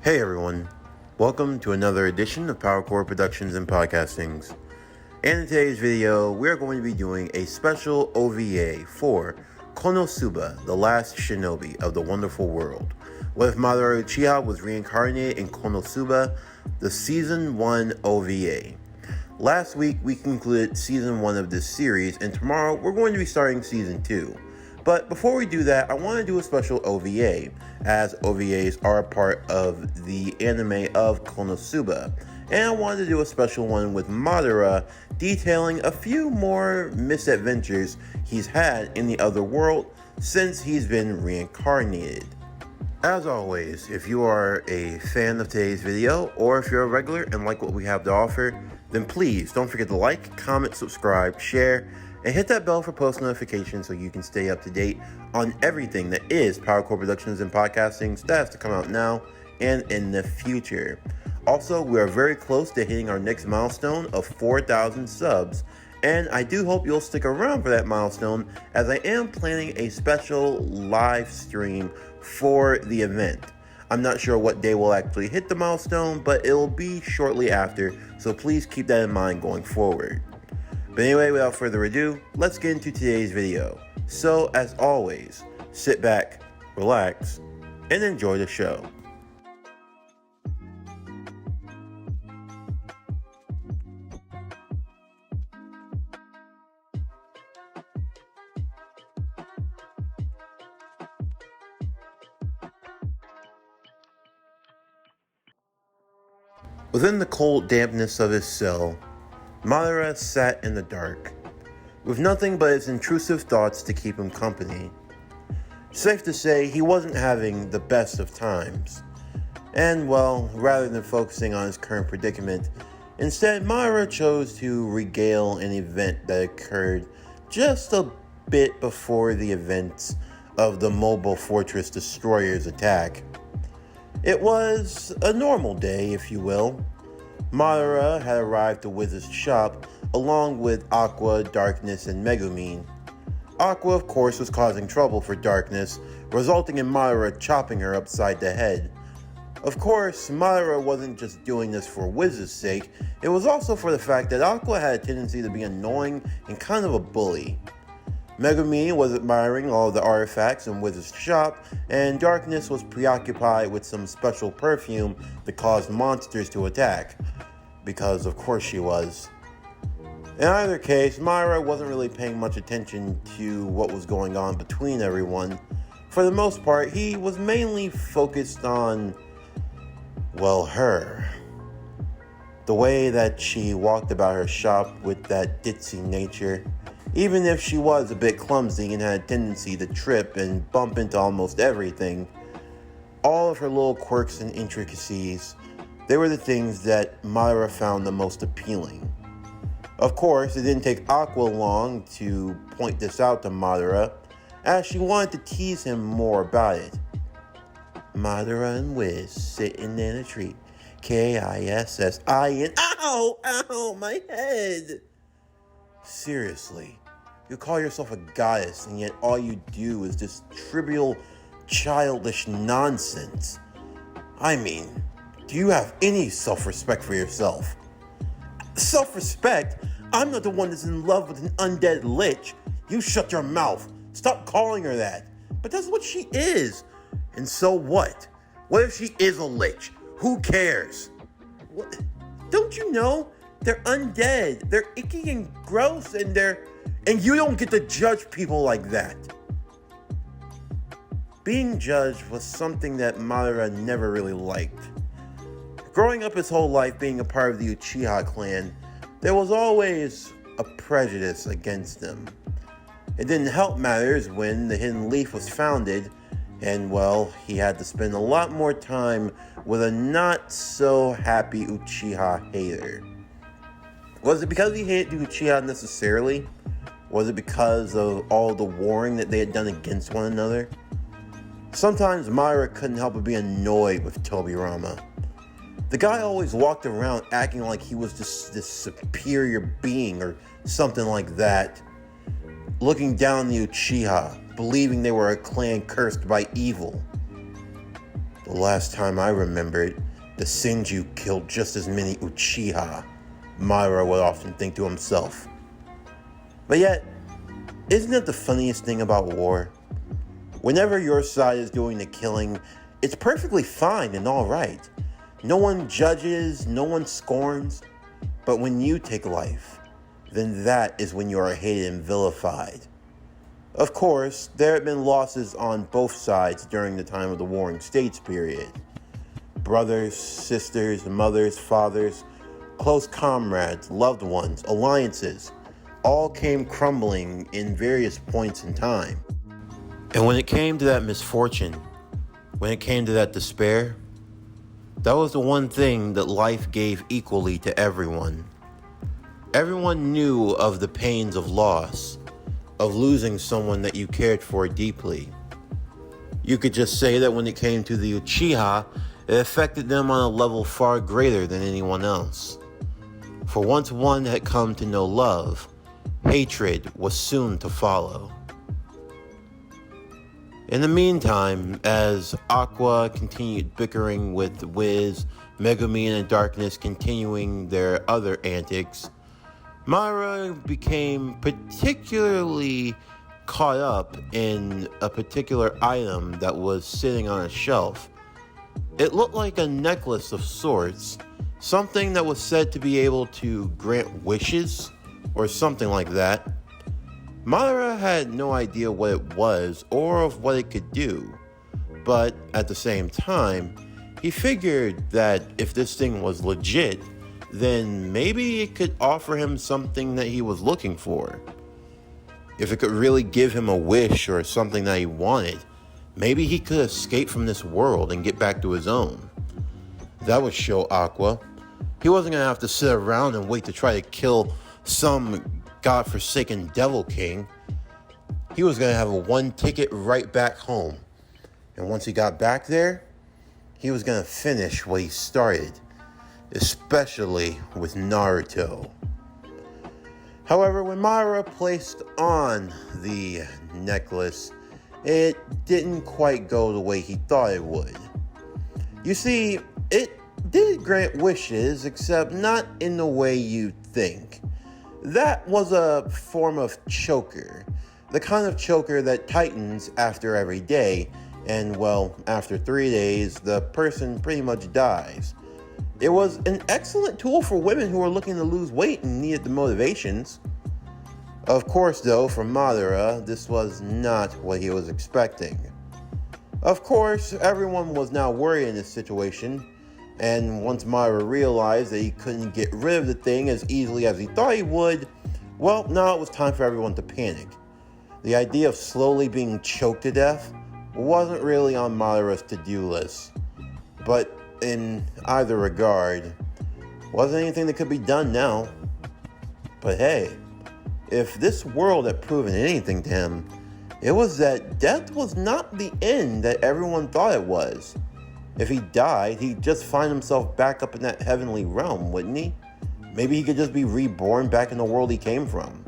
Hey everyone, welcome to another edition of PowerCore Productions and Podcastings. And in today's video, we're going to be doing a special OVA for Konosuba, the last shinobi of the wonderful world. What if Madara Uchiha was reincarnated in Konosuba, the Season 1 OVA. Last week, we concluded Season 1 of this series, and tomorrow, we're going to be starting Season 2. But before we do that, I want to do a special OVA, as OVAs are a part of the anime of Konosuba. And I wanted to do a special one with Madara, detailing a few more misadventures he's had in the other world since he's been reincarnated. As always, if you are a fan of today's video, or if you're a regular and like what we have to offer, then please don't forget to like, comment, subscribe, share, and hit that bell for post notifications so you can stay up to date on everything that is PowerCore Productions and Podcasting that has to come out now and in the future. Also, we are very close to hitting our next milestone of 4,000 subs, and I do hope you'll stick around for that milestone, as I am planning a special live stream for the event. I'm not sure what day we'll actually hit the milestone, but it'll be shortly after, so please keep that in mind going forward. But anyway, without further ado, let's get into today's video. So, as always, sit back, relax, and enjoy the show. Within the cold dampness of his cell, Madara sat in the dark, with nothing but his intrusive thoughts to keep him company. Safe to say, he wasn't having the best of times. And, well, rather than focusing on his current predicament, instead Madara chose to regale an event that occurred just a bit before the events of the Mobile Fortress Destroyer's attack. It was a normal day, if you will. Madara had arrived to Wiz's shop along with Aqua, Darkness, and Megumin. Aqua, of course, was causing trouble for Darkness, resulting in Madara chopping her upside the head. Of course, Madara wasn't just doing this for Wiz's sake, it was also for the fact that Aqua had a tendency to be annoying and kind of a bully. Megumin was admiring all of the artifacts in Wiz's shop, and Darkness was preoccupied with some special perfume that caused monsters to attack. Because of course she was. In either case, Madara wasn't really paying much attention to what was going on between everyone. For the most part, he was mainly focused on, well, her. The way that she walked about her shop with that ditzy nature. Even if she was a bit clumsy and had a tendency to trip and bump into almost everything, all of her little quirks and intricacies, they were the things that Madara found the most appealing. Of course, it didn't take Aqua long to point this out to Madara, as she wanted to tease him more about it. Madara and Wiz sitting in a tree. K-I-S-S-I-N. Ow! Ow! My head! Seriously, you call yourself a goddess, and yet all you do is this trivial, childish nonsense. I mean, do you have any self-respect for yourself? Self-respect? I'm not the one that's in love with an undead lich. You shut your mouth. Stop calling her that. But that's what she is. And so what? What if she is a lich? Who cares? What? Don't you know? They're undead. They're icky and gross, and you don't get to judge people like that. Being judged was something that Madara never really liked. Growing up his whole life being a part of the Uchiha clan, there was always a prejudice against them. It didn't help matters when the Hidden Leaf was founded, and well, he had to spend a lot more time with a not so happy Uchiha hater. Was it because he hated the Uchiha necessarily? Was it because of all the warring that they had done against one another? Sometimes Madara couldn't help but be annoyed with Tobirama. The guy always walked around acting like he was just this superior being or something like that. Looking down the Uchiha, believing they were a clan cursed by evil. The last time I remembered, the Senju killed just as many Uchiha, Madara would often think to himself. But yet, isn't it the funniest thing about war? Whenever your side is doing the killing, it's perfectly fine and alright. No one judges, no one scorns. But when you take life, then that is when you are hated and vilified. Of course, there have been losses on both sides during the time of the Warring States period. Brothers, sisters, mothers, fathers, close comrades, loved ones, alliances, all came crumbling in various points in time. And when it came to that misfortune, when it came to that despair, that was the one thing that life gave equally to everyone. Everyone knew of the pains of loss, of losing someone that you cared for deeply. You could just say that when it came to the Uchiha, it affected them on a level far greater than anyone else. For once one had come to know love, hatred was soon to follow. In the meantime, as Aqua continued bickering with Wiz, Megumin and Darkness continuing their other antics, Madara became particularly caught up in a particular item that was sitting on a shelf. It looked like a necklace of sorts, something that was said to be able to grant wishes, or something like that. Madara had no idea what it was or of what it could do, but at the same time, he figured that if this thing was legit, then maybe it could offer him something that he was looking for. If it could really give him a wish or something that he wanted, maybe he could escape from this world and get back to his own. That would show Aqua. He wasn't going to have to sit around and wait to try to kill some godforsaken devil king. He was going to have a one ticket right back home. And once he got back there, he was going to finish what he started, especially with Naruto. However, when Madara placed on the necklace, it didn't quite go the way he thought it would. You see, it did grant wishes, except not in the way you think. That was a form of choker, the kind of choker that tightens after every day, and well, after 3 days, the person pretty much dies. It was an excellent tool for women who were looking to lose weight and needed the motivations. Of course, though, for Madara, this was not what he was expecting. Of course, everyone was now worried in this situation, and once Madara realized that he couldn't get rid of the thing as easily as he thought he would, well, now it was time for everyone to panic. The idea of slowly being choked to death wasn't really on Madara's to-do list, but in either regard, wasn't anything that could be done now. But hey, if this world had proven anything to him, it was that death was not the end that everyone thought it was. If he died, he'd just find himself back up in that heavenly realm, wouldn't he? Maybe he could just be reborn back in the world he came from.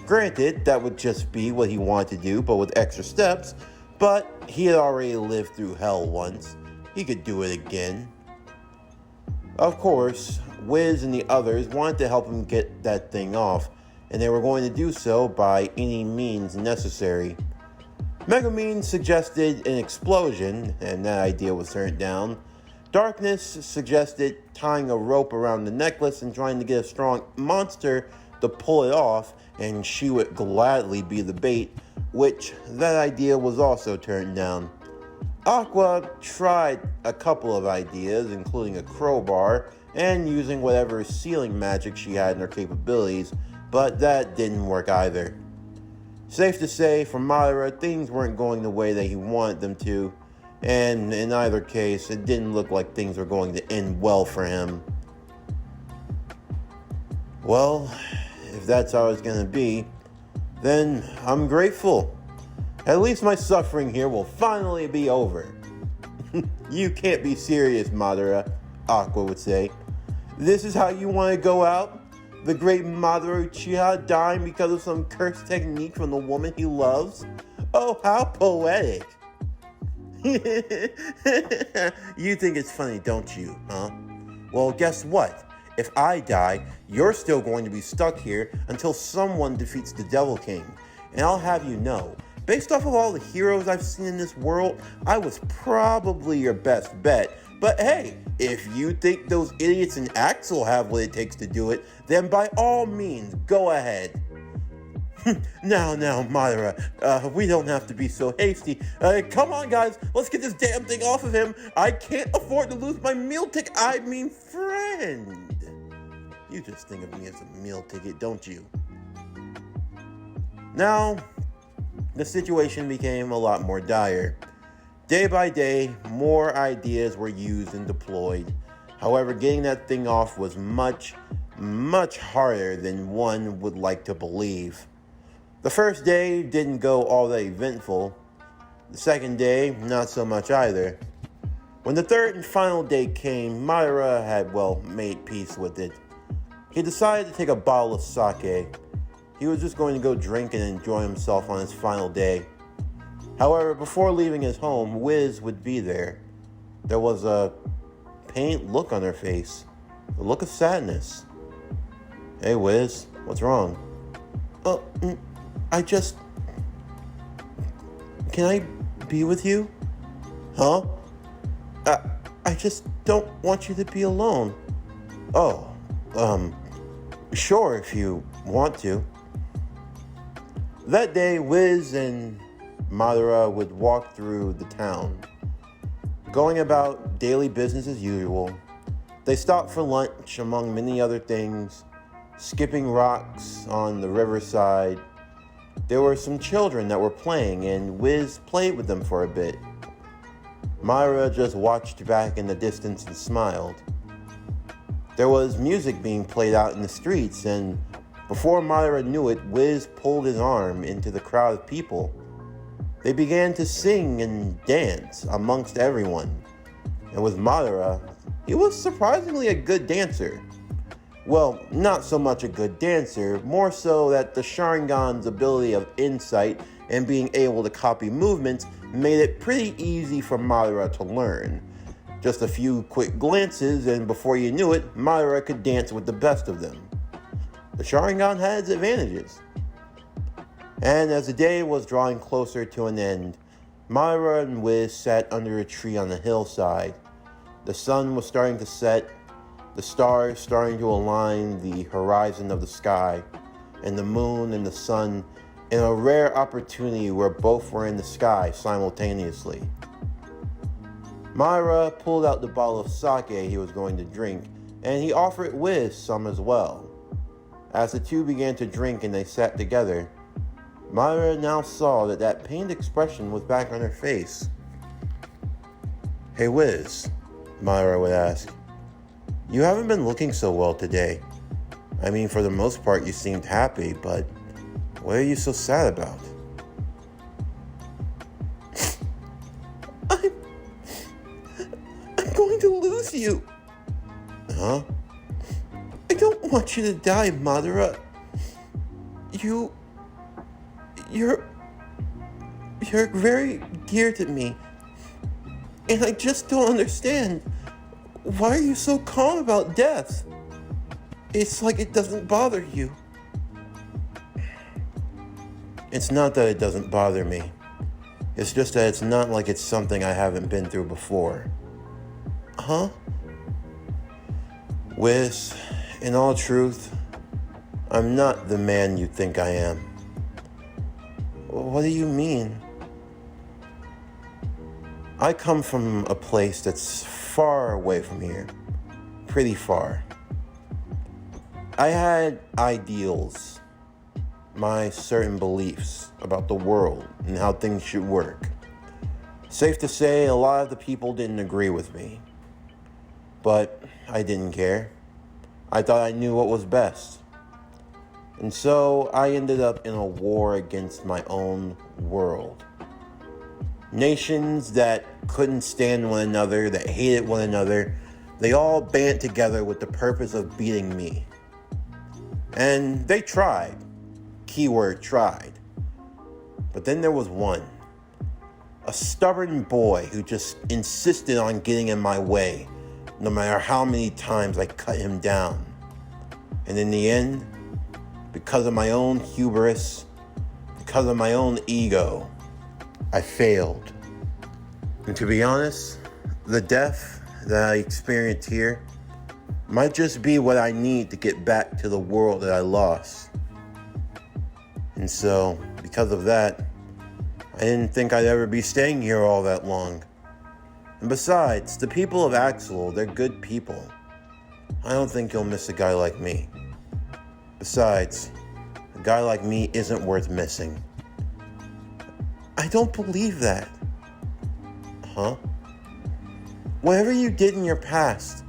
Granted, that would just be what he wanted to do, but with extra steps, but he had already lived through hell once. He could do it again. Of course, Wiz and the others wanted to help him get that thing off, and they were going to do so by any means necessary. Megumin suggested an explosion, and that idea was turned down. Darkness suggested tying a rope around the necklace and trying to get a strong monster to pull it off, and she would gladly be the bait, which that idea was also turned down. Aqua tried a couple of ideas, including a crowbar and using whatever sealing magic she had in her capabilities, but that didn't work either. Safe to say, for Madara, things weren't going the way that he wanted them to, and in either case, it didn't look like things were going to end well for him. Well, if that's how it's going to be, then I'm grateful. At least my suffering here will finally be over. You can't be serious, Madara, Aqua would say. This is how you want to go out? The great Madara Uchiha dying because of some cursed technique from the woman he loves? Oh, how poetic. You think it's funny, don't you, huh? Well, guess what? If I die, you're still going to be stuck here until someone defeats the Devil King. And I'll have you know, based off of all the heroes I've seen in this world, I was probably your best bet. But hey, if you think those idiots in Axel have what it takes to do it, then by all means, go ahead. Now, Madara, we don't have to be so hasty. Come on, guys, let's get this damn thing off of him. I can't afford to lose my meal ticket, friend. You just think of me as a meal ticket, don't you? Now, the situation became a lot more dire. Day by day, more ideas were used and deployed. However, getting that thing off was much harder than one would like to believe. The first day didn't go all that eventful. The second day, not so much either. When the third and final day came, Madara had, made peace with it. He decided to take a bottle of sake. He was just going to go drink and enjoy himself on his final day. However, before leaving his home, Wiz would be there. There was a pained look on her face, a look of sadness. Hey, Wiz, what's wrong? Can I be with you? Huh? I just don't want you to be alone. Oh, sure if you want to. That day, Wiz and Madara would walk through the town, going about daily business as usual. They stopped for lunch, among many other things, skipping rocks on the riverside. There were some children that were playing, and Wiz played with them for a bit. Madara just watched back in the distance and smiled. There was music being played out in the streets, and before Madara knew it, Wiz pulled his arm into the crowd of people. They began to sing and dance amongst everyone. And with Madara, he was surprisingly a good dancer. Well, not so much a good dancer, more so that the Sharingan's ability of insight and being able to copy movements made it pretty easy for Madara to learn. Just a few quick glances, and before you knew it, Madara could dance with the best of them. The Sharingan had its advantages. And as the day was drawing closer to an end, Madara and Wiz sat under a tree on the hillside. The sun was starting to set, the stars starting to align the horizon of the sky, and the moon and the sun in a rare opportunity where both were in the sky simultaneously. Madara pulled out the bottle of sake he was going to drink, and he offered Wiz some as well. As the two began to drink and they sat together, Madara now saw that pained expression was back on her face. Hey Wiz, Madara would ask, you haven't been looking so well today. For the most part you seemed happy, but what are you so sad about? I'm going to lose you. Huh? I don't want you to die, Madara. You're very dear to me. And I just don't understand. Why are you so calm about death? It's like it doesn't bother you. It's not that it doesn't bother me. It's just that it's not like it's something I haven't been through before. Huh? Wiz, in all truth, I'm not the man you think I am. What do you mean? I come from a place that's far away from here. Pretty far. I had ideals, my certain beliefs about the world and how things should work. Safe to say, a lot of the people didn't agree with me. But I didn't care. I thought I knew what was best. And so I ended up in a war against my own world. Nations that couldn't stand one another, that hated one another, they all band together with the purpose of beating me. And they tried. Keyword tried. But then there was one. A stubborn boy who just insisted on getting in my way, no matter how many times I cut him down. And in the end, because of my own hubris, because of my own ego, I failed. And to be honest, the death that I experienced here might just be what I need to get back to the world that I lost. And so, because of that, I didn't think I'd ever be staying here all that long. And besides, the people of Axel, they're good people. I don't think you'll miss a guy like me. Besides, a guy like me isn't worth missing. I don't believe that. Huh? Whatever you did in your past,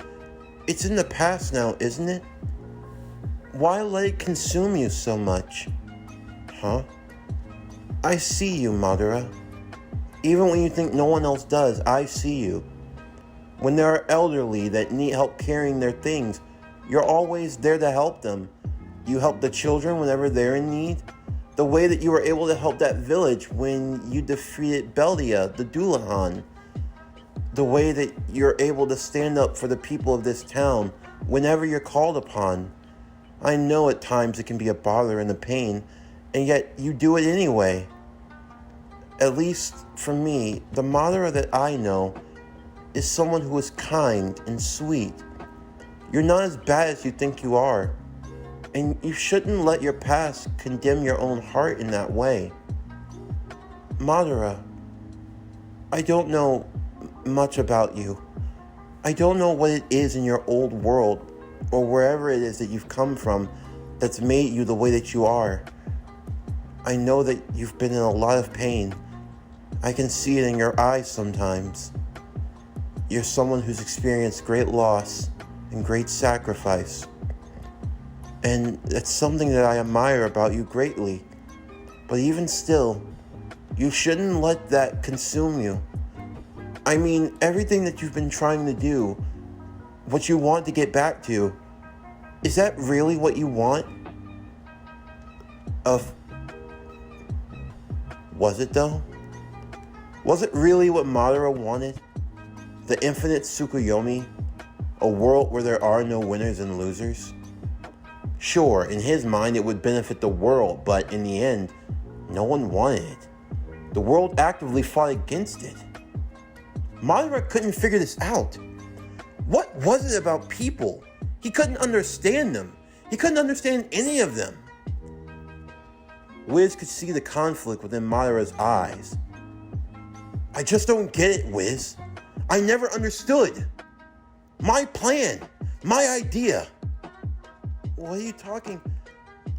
it's in the past now, isn't it? Why let it consume you so much? Huh? I see you, Madara. Even when you think no one else does, I see you. When there are elderly that need help carrying their things, you're always there to help them. You help the children whenever they're in need. The way that you were able to help that village when you defeated Beldia, the Dullahan. The way that you're able to stand up for the people of this town whenever you're called upon. I know at times it can be a bother and a pain, and yet you do it anyway. At least for me, the Madara that I know is someone who is kind and sweet. You're not as bad as you think you are, and you shouldn't let your past condemn your own heart in that way. Madara, I don't know much about you. I don't know what it is in your old world, or wherever it is that you've come from, that's made you the way that you are. I know that you've been in a lot of pain. I can see it in your eyes sometimes. You're someone who's experienced great loss and great sacrifice. And that's something that I admire about you greatly. But even still, you shouldn't let that consume you. I mean, everything that you've been trying to do, what you want to get back to, is that really what you want? Was it though? Was it really what Madara wanted? The infinite Tsukuyomi? A world where there are no winners and losers? Sure, in his mind it would benefit the world, but in the end, no one wanted it. The world actively fought against it. Madara couldn't figure this out. What was it about people? He couldn't understand them. He couldn't understand any of them. Wiz could see the conflict within Madara's eyes. I just don't get it, Wiz. I never understood. My plan, my idea. What are you talking?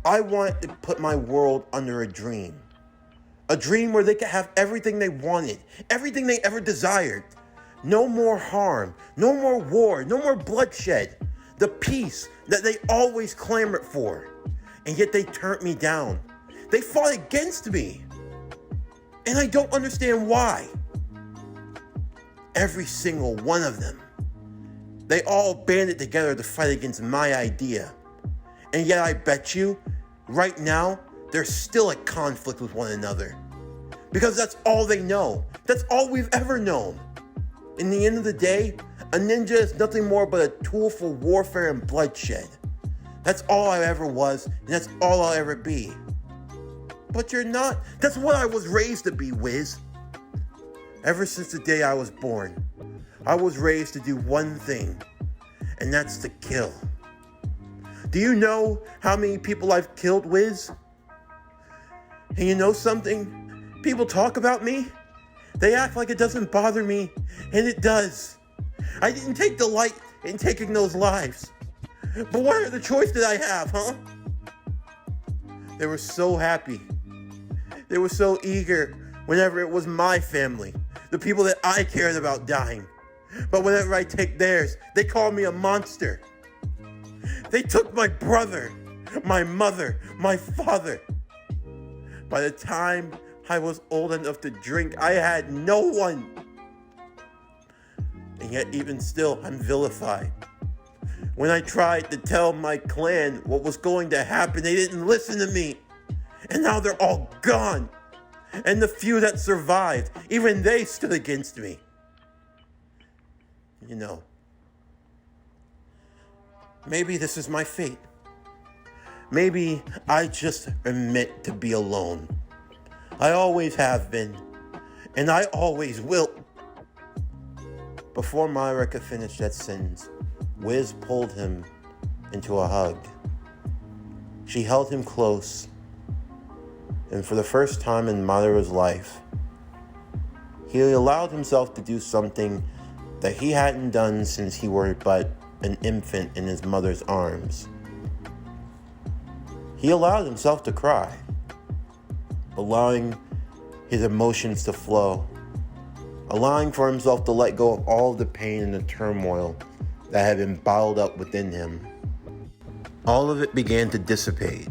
I want to put my world under a dream. A dream where they could have everything they wanted, everything they ever desired. No more harm, no more war, no more bloodshed. The peace that they always clamored for. And yet they turned me down. They fought against me. And I don't understand why. Every single one of them. They all banded together to fight against my idea. And yet I bet you, right now, they're still at conflict with one another. Because that's all they know. That's all we've ever known. In the end of the day, a ninja is nothing more but a tool for warfare and bloodshed. That's all I ever was, and that's all I'll ever be. But you're not. That's what I was raised to be, Wiz. Ever since the day I was born, I was raised to do one thing, and that's to kill. Do you know how many people I've killed, Wiz? And you know something? People talk about me. They act like it doesn't bother me, and it does. I didn't take delight in taking those lives. But what are the choice that I have, huh? They were so happy. They were so eager whenever it was my family, the people that I cared about dying. But whenever I take theirs, they call me a monster. They took my brother, my mother, my father. By the time I was old enough to drink, I had no one. And yet even still, I'm vilified. When I tried to tell my clan what was going to happen, they didn't listen to me. And now they're all gone. And the few that survived, even they stood against me. You know, maybe this is my fate. Maybe I just am meant to be alone. I always have been, and I always will. Before Madara could finish that sentence, Wiz pulled him into a hug. She held him close, and for the first time in Madara's life, he allowed himself to do something that he hadn't done since he were but an infant in his mother's arms. He allowed himself to cry, allowing his emotions to flow, allowing for himself to let go of all the pain and the turmoil that had been bottled up within him. All of it began to dissipate.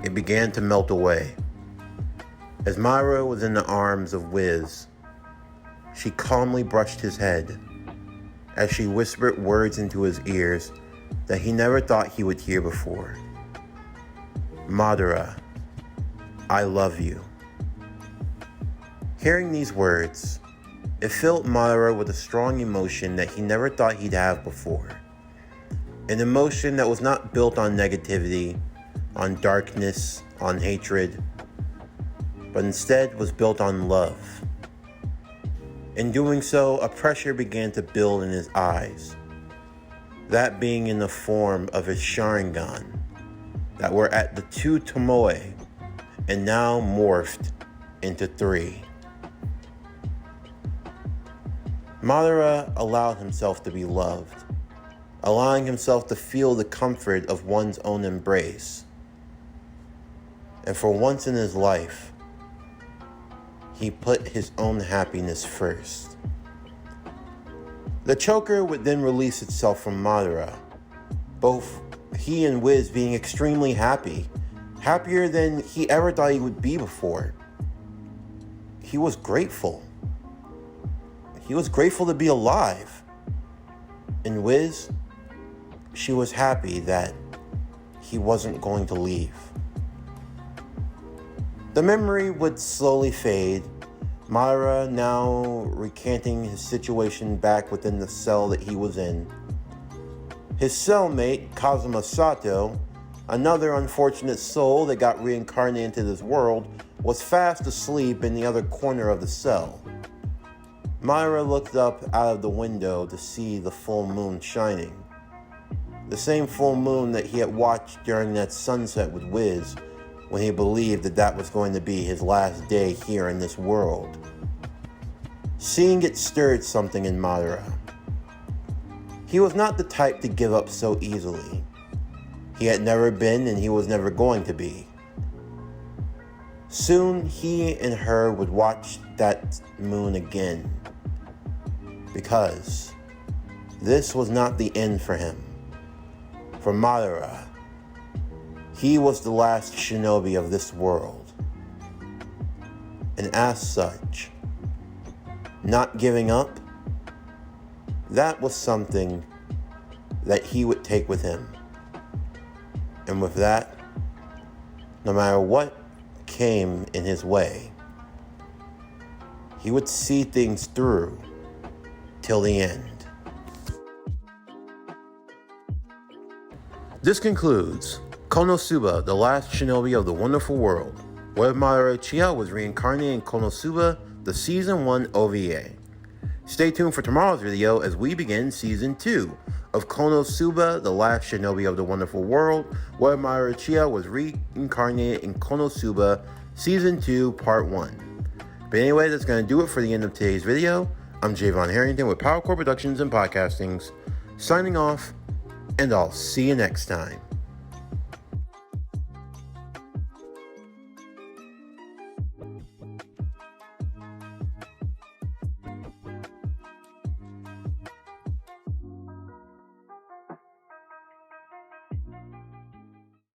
It began to melt away. As Madara was in the arms of Wiz, she calmly brushed his head as she whispered words into his ears that he never thought he would hear before. Madara, I love you. Hearing these words, it filled Madara with a strong emotion that he never thought he'd have before. An emotion that was not built on negativity, on darkness, on hatred, but instead was built on love. In doing so, a pressure began to build in his eyes, that being in the form of his Sharingan, that were at the 2 Tomoe, and now morphed into 3. Madara allowed himself to be loved, allowing himself to feel the comfort of one's own embrace. And for once in his life, he put his own happiness first. The choker would then release itself from Madara, both he and Wiz being extremely happy, happier than he ever thought he would be before. He was grateful. He was grateful to be alive. And Wiz, she was happy that he wasn't going to leave. The memory would slowly fade, Madara now recanting his situation back within the cell that he was in. His cellmate, Kazuma Sato, another unfortunate soul that got reincarnated into this world, was fast asleep in the other corner of the cell. Madara looked up out of the window to see the full moon shining. The same full moon that he had watched during that sunset with Wiz, when he believed that that was going to be his last day here in this world. Seeing it stirred something in Madara. He was not the type to give up so easily. He had never been, and he was never going to be. Soon he and her would watch that moon again, because this was not the end for him. For Madara, he was the last shinobi of this world. And as such, not giving up, that was something that he would take with him. And with that, no matter what came in his way, he would see things through till the end. This concludes Konosuba, the last shinobi of the wonderful world, where Madara Uchiha was reincarnated in Konosuba, the Season 1 OVA. Stay tuned for tomorrow's video as we begin Season 2 of Konosuba, the last shinobi of the wonderful world, where Madara Uchiha was reincarnated in Konosuba, Season 2, Part 1. But anyway, that's going to do it for the end of today's video. I'm Javon Harrington with PowerCore Productions and Podcastings, signing off, and I'll see you next time.